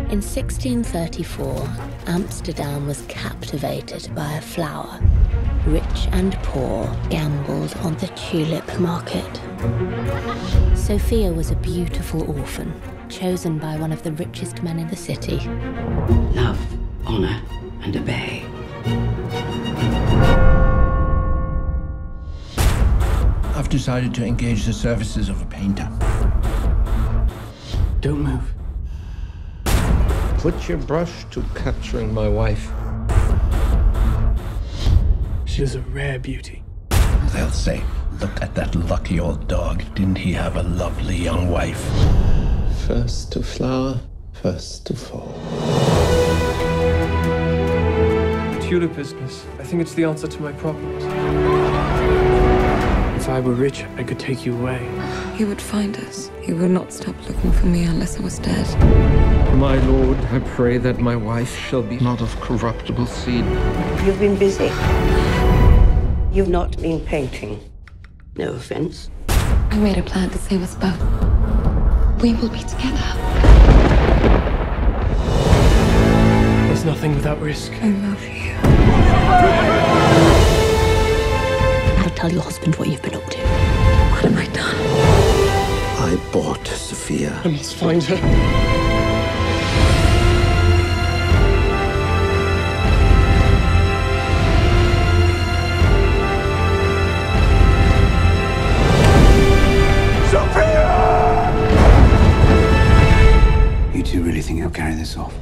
In 1634, Amsterdam was captivated by a flower. Rich and poor gambled on the tulip market. Sophia was a beautiful orphan, chosen by one of the richest men in the city. Love, honor, and obey. I've decided to engage the services of a painter. Don't move. Put your brush to capturing my wife. She was a rare beauty. They'll say, look at that lucky old dog. Didn't he have a lovely young wife? First to flower, first to fall. Tulip business. I think it's the answer to my problems. If I were rich, I could take you away. He would find us. He would not stop looking for me unless I was dead. My lord, I pray that my wife shall be not of corruptible seed. You've been busy. You've not been painting. No offense. I made a plan to save us both. We will be together. There's nothing without risk. I love you. Now tell your husband what you've been up to. What have I done? I bought Sophia. I must find her. You two really think you'll carry this off?